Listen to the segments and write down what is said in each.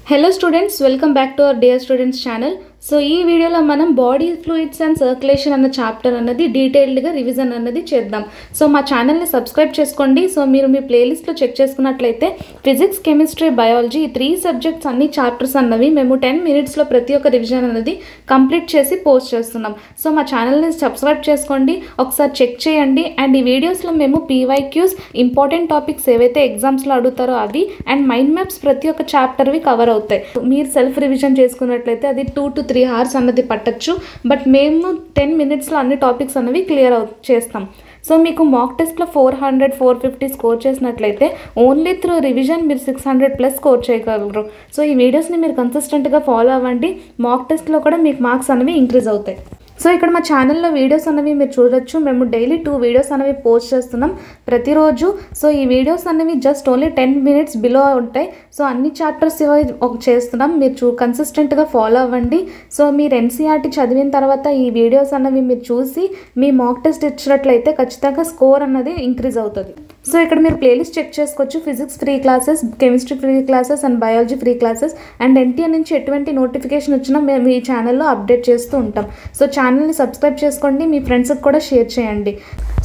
Hello students, welcome back to our Dear Students channel. So ఈ వీడియోలో మనం body fluids and circulation అన్న chapter అన్నది డీటెయిల్డ్గా రివిజన్ అన్నది చేద్దాం. సో మా ఛానల్ని సబ్స్క్రైబ్ చేసుకోండి. సో మీరు మీ ప్లేలిస్ట్లో చెక్ చేసుకున్నట్లయితే ఫిజిక్స్, కెమిస్ట్రీ, బయాలజీ ఈ 3 సబ్జెక్ట్స్ అన్ని చాప్టర్స్ అన్నవి మేము 10 మినిట్స్లో ప్రతి ఒక్క రివిజన్ అన్నది కంప్లీట్ చేసి పోస్ట్ చేస్తున్నాం. సో మా ఛానల్ని సబ్స్క్రైబ్ చేసుకోండి, ఒకసారి చెక్ చేయండి. అండ్ ఈ వీడియోస్లో మేము PYQs, ఇంపార్టెంట్ టాపిక్స్ ఏవైతే ఎగ్జామ్స్లో అడుగుతారో అవి అండ్ మైండ్ మ్యాప్స్ ప్రతి ఒక్క చాప్టర్వి కవర్ అవుతాయి. మీరు సెల్ఫ్ రివిజన్ చేసుకున్నట్లయితే అది 2 to 3 hours అన్నది పట్టచ్చు. బట్ మేము 10 మినిట్స్లో అన్ని టాపిక్స్ అన్నవి క్లియర్ చేస్తాం. సో మీకు మాక్ టెస్ట్లో 400, 450 స్కోర్ చేసినట్లయితే ఓన్లీ త్రూ రివిజన్ మీరు 600+ స్కోర్ చేయగలరు. సో ఈ వీడియోస్ని మీరు కన్సిస్టెంట్గా ఫాలో అవ్వండి. మాక్ టెస్ట్లో కూడా మీకు మార్క్స్ అనేవి ఇంక్రీజ్ అవుతాయి. సో ఇక్కడ మా ఛానల్లో వీడియోస్ అనేవి మీరు చూడొచ్చు. మేము డైలీ 2 వీడియోస్ అనేవి పోస్ట్ చేస్తున్నాం ప్రతిరోజు. సో ఈ వీడియోస్ అనేవి జస్ట్ ఓన్లీ 10 మినిట్స్ బిలో ఉంటాయి. సో అన్ని చాప్టర్స్ చేస్తున్నాం, మీరు కన్సిస్టెంట్గా ఫాలో అవ్వండి. సో మీరు NCERT చదివిన తర్వాత ఈ వీడియోస్ అనేవి మీరు చూసి మీ మాక్ టెస్ట్ ఇచ్చినట్లయితే ఖచ్చితంగా స్కోర్ అన్నది ఇంక్రీజ్ అవుతుంది. సో ఇక్కడ మీరు ప్లేలిస్ట్ చెక్ చేసుకోవచ్చు. Physics free classes, chemistry free classes and biology free classes. And NTR నుంచి ఎటువంటి నోటిఫికేషన్ వచ్చినా మేము ఈ ఛానల్లో అప్డేట్ చేస్తూ ఉంటాం. సో ఛానల్ని సబ్స్క్రైబ్ చేసుకోండి, మీ ఫ్రెండ్స్కి కూడా షేర్ చేయండి.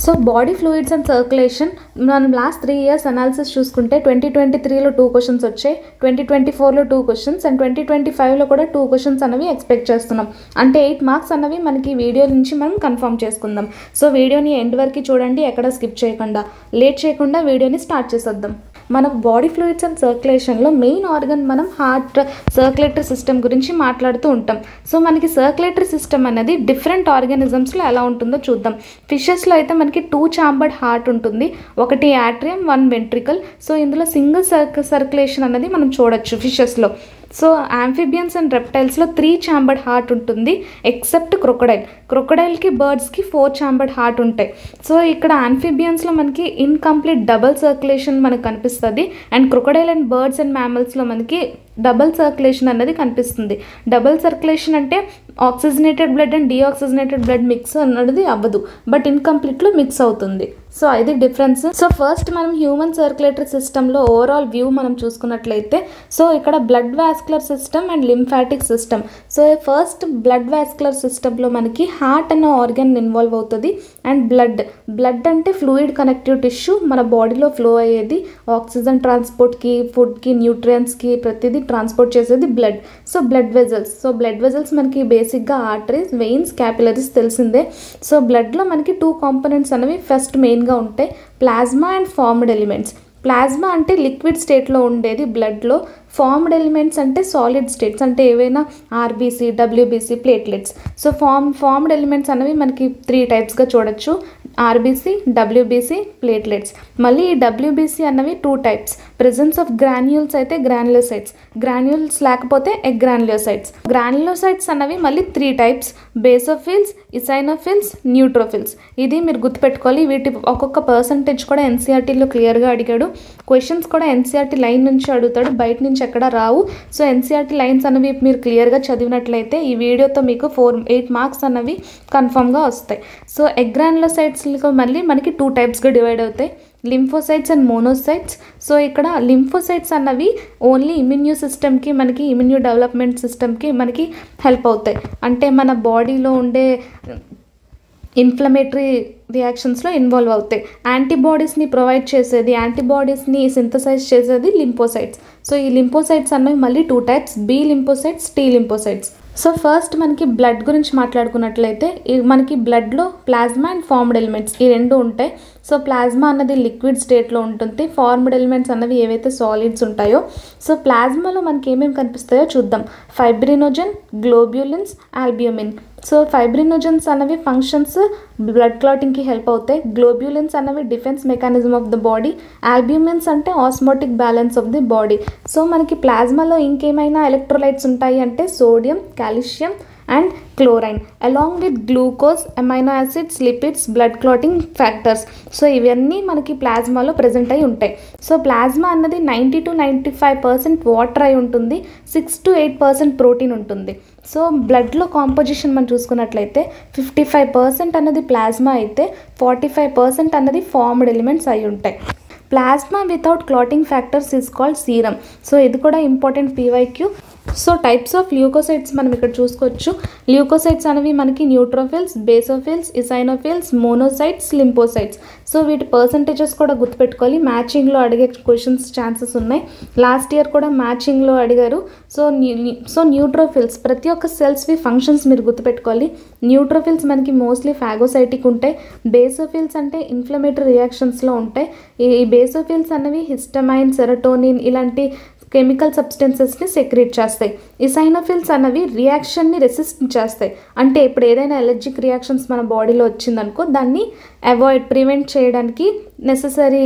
So body fluids and circulation మనం లాస్ట్ 3 years అనాలిసిస్ చూసుకుంటే 2023లో 2 క్వశ్చన్స్ వచ్చాయి, 2024లో 2 క్వశ్చన్స్ అండ్ 2025లో కూడా 2 క్వశ్చన్స్ అనేవి ఎక్స్పెక్ట్ చేస్తున్నాం. అంటే 8 మార్క్స్ అనేవి మనకి వీడియో నుంచి మనం కన్ఫర్మ్ చేసుకుందాం. సో వీడియోని ఎండ్ వరకు చూడండి, ఎక్కడ స్కిప్ చేయకుండా. లేట్ చేయకుండా వీడియోని స్టార్ట్ చేసేద్దాం. మన బాడీ ఫ్లూయిడ్స్ అండ్ సర్క్యులేషన్లో మెయిన్ ఆర్గన్ మనం హార్ట్, సర్క్యులేటరీ సిస్టమ్ గురించి మాట్లాడుతూ ఉంటాం. సో మనకి సర్క్యులేటరీ సిస్టమ్ అనేది డిఫరెంట్ ఆర్గానిజమ్స్లో ఎలా ఉంటుందో చూద్దాం. ఫిషెస్లో అయితే మనకి 2 ఛాంబర్డ్ హార్ట్ ఉంటుంది, ఒకటి యాట్రియం, 1 వెంట్రికల్. సో ఇందులో సింగిల్ సర్క్యులేషన్ అనేది మనం చూడొచ్చు ఫిషెస్లో. సో ఆంఫిబియన్స్ అండ్ రెప్టైల్స్లో 3 ఛాంబర్డ్ హార్ట్ ఉంటుంది ఎక్సెప్ట్ క్రొకడైల్కి, బర్డ్స్కి 4 ఛాంబర్డ్ హార్ట్ ఉంటాయి. సో ఇక్కడ ఆంఫిబియన్స్లో మనకి ఇన్కంప్లీట్ డబల్ సర్క్యులేషన్ మనకు కనిపిస్తుంది. And crocodile and birds and మ్యామల్స్లో మనకి డబల్ సర్క్యులేషన్ అనేది కనిపిస్తుంది. డబల్ సర్క్యులేషన్ అంటే oxygenated blood and deoxygenated blood mix అన్నది అవ్వదు, బట్ ఇన్కంప్లీట్లో మిక్స్ అవుతుంది. సో అది డిఫరెన్స్. సో ఫస్ట్ మనం హ్యూమన్ సర్క్యులేటరీ సిస్టంలో ఓవరాల్ వ్యూ మనం చూసుకున్నట్లయితే సో ఇక్కడ blood vascular system and lymphatic system. So first blood vascular సిస్టంలో మనకి హార్ట్ అన్న ఆర్గన్ ఇన్వాల్వ్ అవుతుంది. అండ్ బ్లడ్ అంటే ఫ్లూయిడ్ కనెక్టివ్ టిష్యూ, మన బాడీలో ఫ్లో అయ్యేది. ఆక్సిజన్ ట్రాన్స్పోర్ట్కి, ఫుడ్కి, న్యూట్రియంట్స్కి ప్రతిదీ ట్రాన్స్పోర్ట్ చేసేది బ్లడ్. సో బ్లడ్ వెజల్స్ మనకి బేసిక్గా ఆర్టరీస్, వెయిన్స్, క్యాపిలరీస్ తెలిసిందే. సో బ్లడ్లో మనకి 2 కాంపోనెంట్స్ అనేవి ఫస్ట్ మెయిన్గా ఉంటాయి, plasma and formed elements. Plasma అంటే లిక్విడ్ స్టేట్లో ఉండేది బ్లడ్లో, ఫార్మ్డ్ ఎలిమెంట్స్ అంటే సాలిడ్ స్టేట్స్, అంటే ఏవైనా RBC, WBC, platelets. So formed elements అనేవి మనకి 3 టైప్స్గా చూడొచ్చు, RBC, WBC, ప్లేట్లెట్స్. మళ్ళీ ఈ WBC అన్నవి 2 టైప్స్, ప్రెజెన్స్ ఆఫ్ గ్రాన్యూల్స్ అయితే గ్రాన్యులోసైట్స్, గ్రాన్యూల్స్ లేకపోతే ఎగ్రాన్యులోసైట్స్. గ్రాన్యులోసైట్స్ అన్నవి మళ్ళీ 3 టైప్స్, బేసోఫిల్స్, ఇసైనోఫిల్స్, న్యూట్రోఫిల్స్. ఇది మీరు గుర్తుపెట్టుకోవాలి. వీటి ఒక్కొక్క పర్సంటేజ్ కూడా NCERTలో క్లియర్గా అడిగాడు. క్వశ్చన్స్ కూడా NCERT లైన్ నుంచి అడుగుతాడు, బయట నుంచి ఎక్కడ రావు. సో NCERT లైన్స్ అనేవి మీరు క్లియర్గా చదివినట్లయితే ఈ వీడియోతో మీకు 8 మార్క్స్ అన్నవి కన్ఫర్మ్గా వస్తాయి. సో ఎగ్రాన్యులోసైట్స్లో మళ్ళీ మనకి 2 టైప్స్గా డివైడ్ అవుతాయి, లింఫోసైట్స్ అండ్ మోనోసైట్స్. సో ఇక్కడ లింఫోసైట్స్ అన్నవి ఓన్లీ ఇమ్యూన్యూ సిస్టమ్కి, మనకి ఇమ్యూన్యూ డెవలప్మెంట్ సిస్టమ్కి మనకి హెల్ప్ అవుతాయి. అంటే మన బాడీలో ఉండే ఇన్ఫ్లమేటరీ రియాక్షన్స్లో ఇన్వాల్వ్ అవుతాయి. యాంటీబాడీస్ని ప్రొవైడ్ చేసేది, యాంటీబాడీస్ని సింథసైజ్ చేసేది లింఫోసైట్స్. సో ఈ లింఫోసైట్స్ అన్నవి మళ్ళీ 2 types, B lymphocytes, T lymphocytes. So first మనకి బ్లడ్ గురించి మాట్లాడుకున్నట్లయితే మనకి బ్లడ్లో ప్లాస్మా అండ్ ఫార్మ్డ్ ఎలిమెంట్స్ ఈ 2 ఉంటాయి. సో ప్లాస్మా అన్నది లిక్విడ్ స్టేట్లో ఉంటుంది, ఫార్మ్డ్ ఎలిమెంట్స్ అన్నవి ఏవైతే సాలిడ్స్ ఉంటాయో. సో ప్లాస్మాలో మనకి ఏమేమి కనిపిస్తాయో చూద్దాం. Fibrinogen, globulins, albumin. So fibrinogens అనేవి ఫంక్షన్స్ బ్లడ్ క్లాటింగ్కి హెల్ప్ అవుతాయి, గ్లోబ్యులిన్స్ అనేవి defence mechanism of the body, albumins అంటే osmotic balance of the body. So మనకి ప్లాస్మాలో ఇంకేమైనా ఎలక్ట్రోలైట్స్ ఉంటాయి అంటే sodium, calcium and chlorine along with glucose, amino acids, lipids, blood clotting factors. So ఇవన్నీ మనకి ప్లాస్మాలో ప్రజెంట్ అయి ఉంటాయి. సో ప్లాస్మా అన్నది 90 to 95% వాటర్ అయి ఉంటుంది, 6 to 8% ప్రోటీన్ ఉంటుంది. సో బ్లడ్లో కాంపోజిషన్ మనం చూసుకున్నట్లయితే 55% అన్నది ప్లాస్మా అయితే 45% అన్నది ఫార్మ్డ్ ఎలిమెంట్స్ అయి ఉంటాయి. Plasma without clotting factors is called serum. So ఇది కూడా important PYQ. So types of leucocytes మనం ఇక్కడ చూసుకోవచ్చు. ల్యూకోసైట్స్ అనేవి మనకి neutrophils, basophils, eosinophils, monocytes, lymphocytes. So వీటి పర్సంటేజెస్ కూడా గుర్తుపెట్టుకోవాలి. మ్యాచింగ్లో అడిగే క్వశ్చన్స్ ఛాన్సెస్ ఉన్నాయి. లాస్ట్ ఇయర్ కూడా మ్యాచింగ్లో అడిగారు. సో న్యూట్రోఫిల్స్ ప్రతి ఒక్క సెల్స్వి ఫంక్షన్స్ మీరు గుర్తుపెట్టుకోవాలి. న్యూట్రోఫిల్స్ మనకి మోస్ట్లీ ఫాగోసైటిక్ ఉంటాయి. బేసోఫిల్స్ అంటే ఇన్ఫ్లమేటరీ రియాక్షన్స్లో ఉంటాయి. ఈ బేసోఫిల్స్ అనేవి హిస్టమైన్, సెరటోనిన్ ఇలాంటి కెమికల్ సబ్స్టెన్సెస్ని సెక్రేట్ చేస్తాయి. ఇసైనోఫిల్స్ అనేవి రియాక్షన్ని రెసిస్ట్ చేస్తాయి. అంటే ఇప్పుడు ఏదైనా ఎలర్జిక్ రియాక్షన్స్ మన బాడీలో వచ్చిందనుకో దాన్ని ప్రివెంట్ చేయడానికి నెససరీ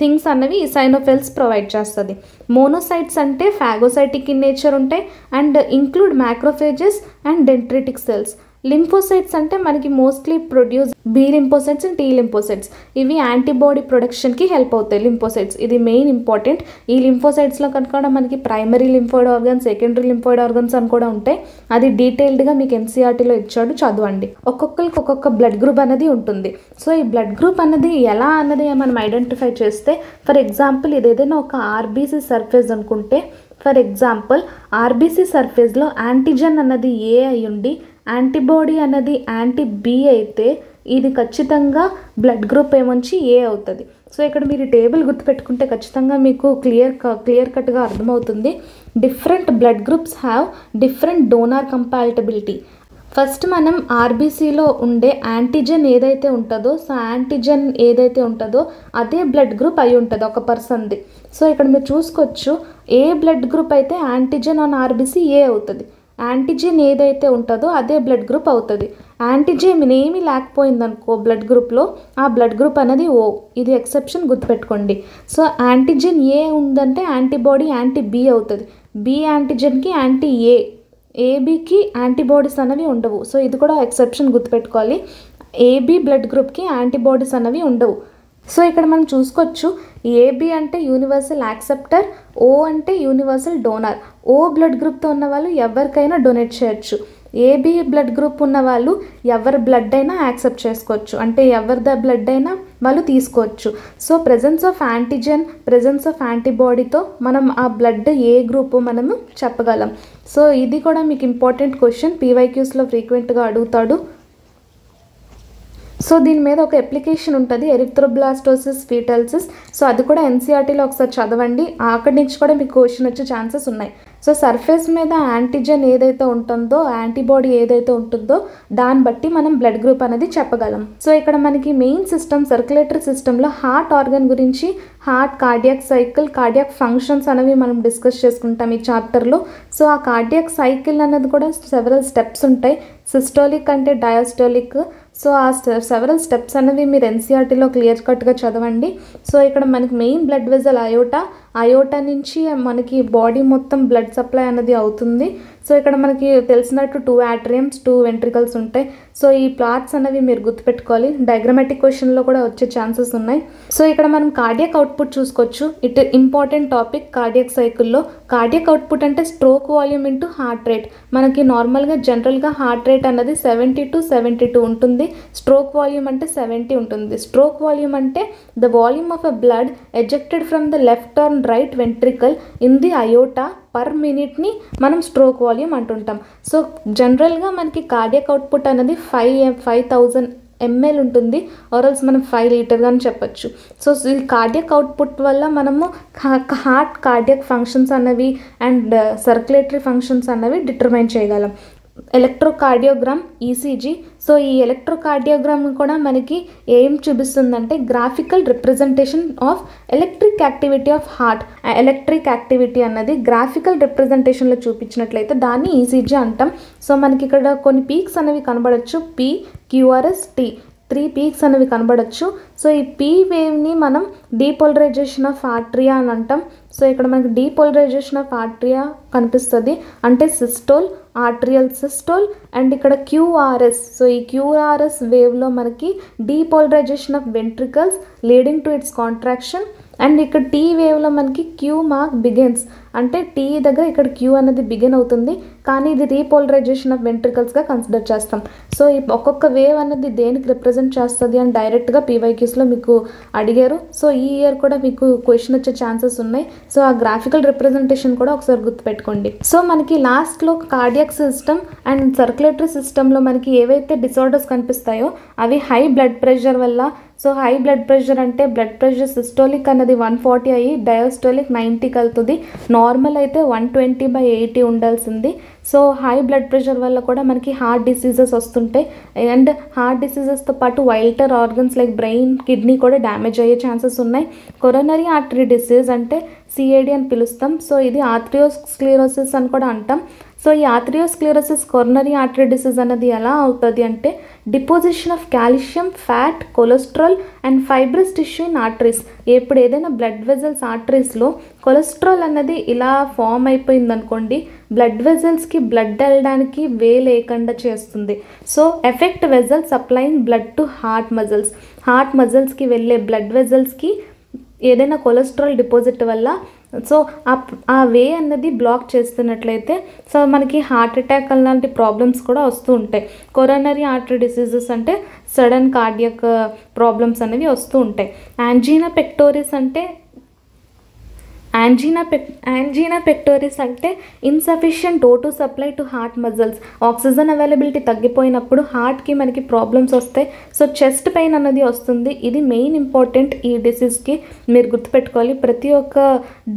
థింగ్స్ అన్నవి ఇసైనోఫిల్స్ ప్రొవైడ్ చేస్తుంది. మోనోసైట్స్ అంటే ఫాగోసైటిక్ ఇన్ నేచర్ ఉంటాయి and include macrophages and dendritic cells. Lymphocytes అంటే మనకి mostly produce B lymphocytes and T lymphocytes. ఇవి యాంటీబాడీ ప్రొడక్షన్కి హెల్ప్ అవుతాయి లింఫోసైట్స్. ఇది మెయిన్ ఇంపార్టెంట్. ఈ లింఫోసైట్స్లో కనుక మనకి primary lymphoid organs, secondary lymphoid organs అని కూడా ఉంటాయి. అది డీటెయిల్డ్గా మీకు ఎన్సీఆర్టీలో ఇచ్చాడు, చదవండి. ఒక్కొక్కరికి ఒక్కొక్క బ్లడ్ గ్రూప్ అనేది ఉంటుంది. సో ఈ బ్లడ్ గ్రూప్ అనేది ఎలా అన్నది మనం ఐడెంటిఫై చేస్తే, ఫర్ ఎగ్జాంపుల్ ఇది ఏదైనా ఒక ఆర్బీసీ సర్ఫేస్ అనుకుంటే, ఫర్ ఎగ్జాంపుల్ ఆర్బీసీ సర్ఫేస్లో యాంటీజెన్ అన్నది ఏ అయి ఉండి యాంటీబాడీ అనేది యాంటీ బి అయితే ఇది ఖచ్చితంగా బ్లడ్ గ్రూప్ ఏమొచ్చి ఏ అవుతుంది. సో ఇక్కడ మీరు టేబుల్ గుర్తుపెట్టుకుంటే ఖచ్చితంగా మీకు క్లియర్ కట్గా అర్థమవుతుంది. Different blood groups have different donor compatibility. First మనం ఆర్బీసీలో ఉండే యాంటీజెన్ ఏదైతే ఉంటుందో, సో యాంటీజెన్ ఏదైతే ఉంటుందో అదే బ్లడ్ గ్రూప్ అయి ఉంటుంది ఒక పర్సన్ది. సో ఇక్కడ మీరు చూసుకోవచ్చు, ఏ బ్లడ్ గ్రూప్ అయితే యాంటీజెన్ ఆన్ ఆర్బీసీ ఏ అవుతుంది. యాంటీజెన్ ఏదైతే ఉంటుందో అదే బ్లడ్ గ్రూప్ అవుతుంది. యాంటీజెన్ ఏమీ లేకపోయిందనుకో బ్లడ్ గ్రూప్లో, ఆ బ్లడ్ గ్రూప్ అనేది ఓ. ఇది ఎక్సెప్షన్ గుర్తుపెట్టుకోండి. సో యాంటీజెన్ ఏ ఉందంటే యాంటీబాడీ యాంటీ బి అవుతుంది. బి యాంటీజెన్కి యాంటీ ఏ, ఏబీకి యాంటీబాడీస్ అనేవి ఉండవు. సో ఇది కూడా ఎక్సెప్షన్ గుర్తుపెట్టుకోవాలి. ఏబీ బ్లడ్ గ్రూప్కి యాంటీబాడీస్ అనేవి ఉండవు. సో ఇక్కడ మనం చూసుకోవచ్చు, ఏబి అంటే యూనివర్సల్ యాక్సెప్టర్, ఓ అంటే యూనివర్సల్ డోనర్. ఓ బ్లడ్ గ్రూప్తో ఉన్న వాళ్ళు ఎవరికైనా డొనేట్ చేయొచ్చు. ఏబి బ్లడ్ గ్రూప్ ఉన్న వాళ్ళు ఎవరి బ్లడ్ అయినా యాక్సెప్ట్ చేసుకోవచ్చు, అంటే ఎవరిద బ్లడ్ అయినా వాళ్ళు తీసుకోవచ్చు. So presence of antigen, presence of యాంటీబాడీతో మనం ఆ బ్లడ్ ఏ గ్రూప్ మనము చెప్పగలం. సో ఇది కూడా మీకు ఇంపార్టెంట్ క్వశ్చన్, పీవైక్యూస్లో ఫ్రీక్వెంట్గా అడుగుతాడు. సో దీని మీద ఒక అప్లికేషన్ ఉంటుంది, ఎరిథ్రోబ్లాస్టోసిస్ ఫీటల్సిస్. సో అది కూడా ఎన్సీఆర్టీలో ఒకసారి చదవండి, అక్కడి నుంచి కూడా మీకు క్వశ్చన్ వచ్చే ఛాన్సెస్ ఉన్నాయి. సో సర్ఫేస్ మీద యాంటీజెన్ ఏదైతే ఉంటుందో, యాంటీబాడీ ఏదైతే ఉంటుందో దాన్ని బట్టి మనం బ్లడ్ గ్రూప్ అనేది చెప్పగలం. సో ఇక్కడ మనకి మెయిన్ సిస్టమ్, సర్క్యులేటరీ సిస్టంలో హార్ట్ ఆర్గన్ గురించి, heart cardiac cycle, cardiac functions అనేవి మనం డిస్కస్ చేసుకుంటాం ఈ చాప్టర్లో. సో ఆ కార్డియాక్ సైకిల్ అనేది కూడా సెవరల్ స్టెప్స్ ఉంటాయి. సిస్టోలిక్ అంటే డయాస్టోలిక్. సో ఆ సెవరల్ స్టెప్స్ అనేవి మీరు ఎన్సీఆర్టీలో క్లియర్ కట్గా చదవండి. సో ఇక్కడ మనకి మెయిన్ బ్లడ్ వెజల్ అయోటా నుంచి మనకి బాడీ మొత్తం బ్లడ్ సప్లై అనేది అవుతుంది. సో ఇక్కడ మనకి తెలిసినట్టు 2 atriums 2 ventricles ఉంటాయి. సో ఈ ప్లాట్స్ అనేవి మీరు గుర్తుపెట్టుకోవాలి, డయాగ్రమాటిక్ క్వశ్చన్లో కూడా వచ్చే ఛాన్సెస్ ఉన్నాయి. సో ఇక్కడ మనం కార్డియాక్ అవుట్పుట్ చూసుకోవచ్చు. ఇట్ ఇంపార్టెంట్ టాపిక్ కార్డియాక్ సైకిల్లో. కార్డియాక్ అవుట్పుట్ అంటే stroke volume into heart rate. మనకి నార్మల్గా జనరల్గా హార్ట్ రేట్ అన్నది 70 to 72 ఉంటుంది. స్ట్రోక్ వాల్యూమ్ అంటే 70 ఉంటుంది. స్ట్రోక్ వాల్యూమ్ అంటే the volume of a blood ejected from the left or right ventricle in the aorta per మినిట్ని మనం స్ట్రోక్ వాల్యూమ్ అంటుంటాం. సో జనరల్గా మనకి కార్డియాక్ అవుట్పుట్ అనేది 5000 ml ఉంటుంది, ఆర్ఎల్స్ మనం 5 లీటర్ అని చెప్పచ్చు. సో ఈ కార్డియాక్ అవుట్పుట్ వల్ల మనము హార్ట్ కార్డియాక్ ఫంక్షన్స్ అన్నవి అండ్ సర్క్యులేటరీ ఫంక్షన్స్ అన్నవి డిటర్మైన్ చేయగలం. Electrocardiogram, ECG. సో ఈ ఎలక్ట్రోకార్డియోగ్రామ్ కూడా మనకి ఏం చూపిస్తుందంటే graphical representation of electric activity of heart. Electric activity అన్నది గ్రాఫికల్ రిప్రజెంటేషన్లో చూపించినట్లయితే దాన్ని ఈసీజీ అంటాం. సో మనకి ఇక్కడ కొన్ని పీక్స్ అనేవి కనబడచ్చు, పీ, క్యూఆర్ఎస్, టీ, 3 పీక్స్ అనేవి కనబడచ్చు. సో ఈ పీ వేవ్ని మనం డీపోలరైజేషన్ ఆఫ్ ఆర్ట్రియా అని అంటాం. సో ఇక్కడ మనకి డీపోలరైజేషన్ ఆఫ్ ఆర్ట్రియా కనిపిస్తుంది, అంటే సిస్టోల్, ఆర్ట్రియల్ సిస్టోల్. అండ్ ఇక్కడ క్యూఆర్ఎస్. సో ఈ క్యూఆర్ఎస్ వేవ్లో మనకి depolarisation of ventricles leading to it's contraction. And ఇక్కడ టీ వేవ్లో మనకి క్యూ మార్క్ బిగిన్స్, అంటే టీ దగ్గర ఇక్కడ క్యూ అనేది బిగిన్ అవుతుంది, కానీ ఇది రీపోలరైజేషన్ ఆఫ్ వెంట్రికల్స్గా కన్సిడర్ చేస్తాం. సో ఒక్కొక్క వేవ్ అనేది దేనికి రిప్రజెంట్ చేస్తుంది అని డైరెక్ట్గా పీవైక్యూస్లో మీకు అడిగారు. సో ఈ ఇయర్ కూడా మీకు క్వశ్చన్ వచ్చే ఛాన్సెస్ ఉన్నాయి. సో ఆ గ్రాఫికల్ రిప్రజెంటేషన్ కూడా ఒకసారి గుర్తుపెట్టుకోండి. సో మనకి లాస్ట్లో కార్డియాక్ సిస్టమ్ అండ్ సర్క్యులేటరీ సిస్టంలో మనకి ఏవైతే డిసార్డర్స్ కనిపిస్తాయో అవి హై బ్లడ్ ప్రెషర్ వల్ల. సో హై బ్లడ్ ప్రెషర్ అంటే బ్లడ్ ప్రెషర్ సిస్టోలిక్ అన్నది 140 అయ్యి డయాస్టోలిక్ 90కి వెళ్తుంది. నార్మల్ అయితే 120/80 ఉండాల్సింది. సో హై బ్లడ్ ప్రెషర్ వల్ల కూడా మనకి హార్ట్ డిసీజెస్ వస్తుంటాయి. అండ్ హార్ట్ డిసీజెస్తో పాటు వైల్టర్ ఆర్గన్స్ లైక్ బ్రెయిన్, కిడ్నీ కూడా డ్యామేజ్ అయ్యే ఛాన్సెస్ ఉన్నాయి. కొరోనరీ ఆర్టరీ డిసీజ్ అంటే సిఏడి అని పిలుస్తాం. సో ఇది ఆర్థ్రియోస్క్లెరోసిస్ అని కూడా అంటాం. సో ఈ ఆర్థ్రియోస్క్లెరోసిస్ కొరోనరీ ఆర్టరీ డిసీజ్ అనేది ఎలా అవుతుంది అంటే deposition of calcium, fat, cholesterol and fibrous tissue in arteries. ఎప్పుడు ఏదైనా బ్లడ్ వెజల్స్ ఆర్టరీస్లో కొలెస్ట్రాల్ అన్నది ఇలా ఫామ్ అయిపోయింది అనుకోండి, బ్లడ్ వెజల్స్కి బ్లడ్ వెళ్ళడానికి వే లేకుండా చేస్తుంది. So effect vessel supplying blood to heart muscles. Heart మజిల్స్కి వెళ్ళే బ్లడ్ వెజల్స్కి ఏదైనా కొలెస్ట్రాల్ డిపాజిట్ వల్ల సో ఆ వే అన్నది బ్లాక్ చేస్తున్నట్లయితే సో మనకి హార్ట్ అటాక్ అలాంటి ప్రాబ్లమ్స్ కూడా వస్తూ ఉంటాయి. కొరోనరీ ఆర్టరీ డిసీజెస్ అంటే సడన్ కార్డియక్ ప్రాబ్లమ్స్ అనేవి వస్తూ ఉంటాయి. యాంజీనా పెక్టోరిస్ అంటే యాంజీనా పెక్టోరిస్ అంటే insufficient O2 supply to heart muscles. Oxygen availability తగ్గిపోయినప్పుడు హార్ట్కి మనకి ప్రాబ్లమ్స్ వస్తాయి. సో చెస్ట్ పెయిన్ అన్నది వస్తుంది. ఇది మెయిన్ ఇంపార్టెంట్ ఈ డిసీజ్కి, మీరు గుర్తుపెట్టుకోవాలి. ప్రతి ఒక్క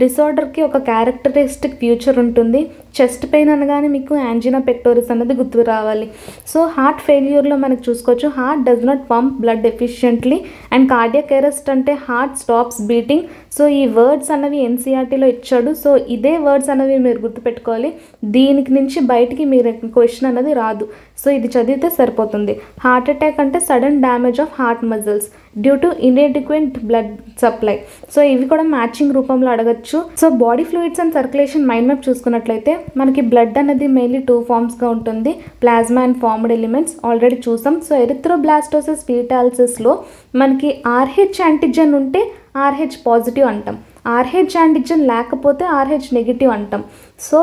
డిసార్డర్కి ఒక క్యారెక్టరిస్టిక్ ఫ్యూచర్ ఉంటుంది. చెస్ట్ పెయిన్ అనగానే మీకు యాంజీనా పెక్టోరిస్ అన్నది గుర్తు రావాలి. సో హార్ట్ ఫెయిల్యూర్లో మనకు చూసుకోవచ్చు, heart does not pump blood efficiently and cardiac arrest అంటే హార్ట్ స్టాప్స్ బీటింగ్. సో ఈ వర్డ్స్ అన్నవి ఎన్సీఆర్టీలో ఇచ్చాడు. సో ఇదే వర్డ్స్ అనేవి మీరు గుర్తుపెట్టుకోవాలి. దీనికి నుంచి బయటికి మీరు క్వశ్చన్ అనేది రాదు. సో ఇది చదివితే సరిపోతుంది. హార్ట్ అటాక్ అంటే sudden damage of heart muscles due to inadequate blood supply. So ఇవి కూడా మ్యాచింగ్ రూపంలో అడగచ్చు. So body fluids and circulation mind map చూసుకున్నట్లయితే మనకి బ్లడ్ అనేది మెయిన్లీ 2 ఫార్మ్స్గా ఉంటుంది, plasma and formed elements already చూసాం. సో ఎరిథ్రోబ్లాస్టోసిస్ ఫీటాలిసిస్లో మనకి RH యాంటిజెన్ ఉంటే RH పాజిటివ్ అంటాం, RH యాంటిజెన్ లేకపోతే RH నెగిటివ్ అంటాం. సో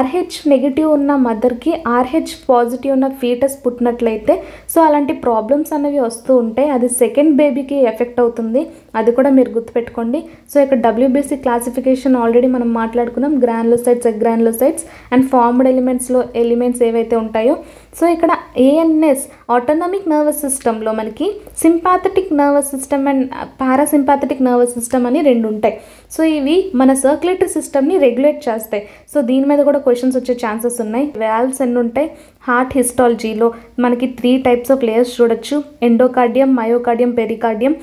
RH నెగిటివ్ ఉన్న మదర్కి RH పాజిటివ్ ఉన్న ఫీటస్ పుట్టినట్లయితే సో అలాంటి ప్రాబ్లమ్స్ అనేవి వస్తూ ఉంటాయి. అది సెకండ్ బేబీకి ఎఫెక్ట్ అవుతుంది, అది కూడా మీరు గుర్తుపెట్టుకోండి. సో ఇక్కడ WBC క్లాసిఫికేషన్ ఆల్రెడీ మనం మాట్లాడుకున్నాం, గ్రాన్యులోసైట్స్, ఎగ్రాన్యులోసైట్స్ అండ్ ఫార్మ్డ్ ఎలిమెంట్స్లో ఎలిమెంట్స్ ఏవైతే ఉంటాయో. సో ఇక్కడ ANS ఆటోనమిక్ నర్వస్ సిస్టంలో మనకి sympathetic nervous system and parasympathetic nervous system అని 2 ఉంటాయి. సో ఇవి మన సర్క్యులేటరీ సిస్టమ్ని రెగ్యులేట్ చేస్తాయి. సో దీని మీద కూడా క్వశ్చన్స్ వచ్చే ఛాన్సెస్ ఉన్నాయి. వాల్వ్స్ ఎన్ని ఉంటాయి? హార్ట్ హిస్టాలజీలో మనకి 3 టైప్స్ ఆఫ్ లేయర్స్ చూడొచ్చు, endocardium, myocardium, pericardium.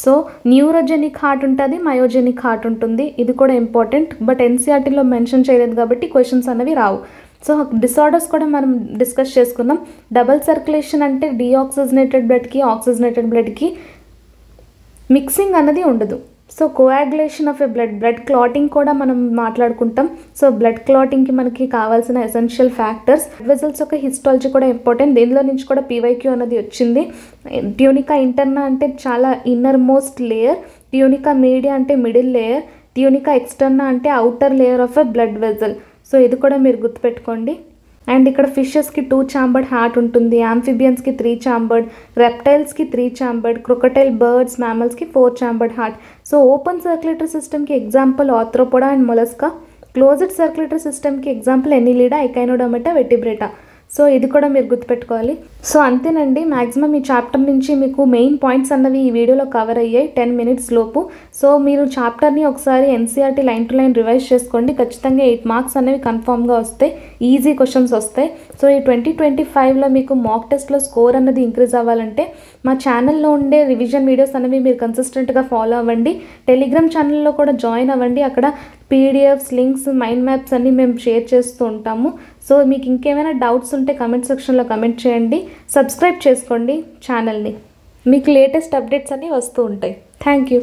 So neurogenic heart ఉంటుంది, మయోజెనిక్ హార్ట్ ఉంటుంది. ఇది కూడా ఇంపార్టెంట్, బట్ ఎన్సీఆర్టీలో మెన్షన్ చేయలేదు కాబట్టి క్వశ్చన్స్ అనేవి రావు. సో డిసార్డర్స్ కూడా మనం డిస్కస్ చేసుకుందాం. డబల్ సర్క్యులేషన్ అంటే డీఆక్సిజనేటెడ్ బ్లడ్కి ఆక్సిజనేటెడ్ బ్లడ్కి మిక్సింగ్ అన్నది ఉండదు. So coagulation of a blood clotting కూడా మనం మాట్లాడుకుంటాం. సో బ్లడ్ క్లాటింగ్కి మనకి కావాల్సిన ఎసెన్షియల్ ఫ్యాక్టర్స్. వెజల్స్ యొక్క హిస్టాలజీ కూడా ఇంపార్టెంట్, దీనిలో నుంచి కూడా PYQ అనేది వచ్చింది. ట్యూనికా ఇంటర్నా అంటే చాలా ఇన్నర్ మోస్ట్ లేయర్, ట్యూనికా మీడియా అంటే మిడిల్ లేయర్, ట్యూనికా ఎక్స్టర్నా అంటే outer layer of a blood vessel. So ఇది కూడా మీరు గుర్తుపెట్టుకోండి. అండ్ ఇక్కడ ఫిషెస్కి 2 ఛాంబర్డ్ హార్ట్ ఉంటుంది, యాంఫిబియన్స్కి 3 ఛాంబర్డ్, రెప్టైల్స్కి 3 ఛాంబర్డ్, క్రొకటైల్, బర్డ్స్, మ్యామల్స్కి 4 chambered heart. So open circulatory సిస్టమ్కి example Arthropoda and Mollusca. Closed circulatory సిస్టమ్కి example Annelida, Echinodermata, Vertebrata. So ఇది కూడా మీరు గుర్తుపెట్టుకోవాలి. సో అంతేనండి, మ్యాక్సిమం ఈ చాప్టర్ నుంచి మీకు మెయిన్ పాయింట్స్ అన్నవి ఈ వీడియోలో కవర్ అయ్యాయి 10 minutes లోపు. సో మీరు చాప్టర్ని ఒకసారి NCERT line to line revise చేసుకోండి. ఖచ్చితంగా 8 మార్క్స్ అనేవి కన్ఫామ్గా వస్తాయి, ఈజీ క్వశ్చన్స్ వస్తాయి. సో ఈ 2025లో మీకు మాక్ టెస్ట్లో స్కోర్ అన్నది ఇంక్రీజ్ అవ్వాలంటే మా ఛానల్లో ఉండే రివిజన్ వీడియోస్ అనేవి మీరు కన్సిస్టెంట్గా ఫాలో అవ్వండి. టెలిగ్రామ్ ఛానల్లో కూడా జాయిన్ అవ్వండి. అక్కడ PDFs, లింక్స్, మైండ్ మ్యాప్స్ అన్నీ మేము షేర్ చేస్తూ ఉంటాము. సో మీకు ఇంకేమైనా డౌట్స్ ఉంటే కమెంట్ సెక్షన్లో కమెంట్ చేయండి. సబ్స్క్రైబ్ చేసుకోండి ఛానల్ని, మీకు లేటెస్ట్ అప్డేట్స్ అన్నీ వస్తూ ఉంటాయి. Thank you.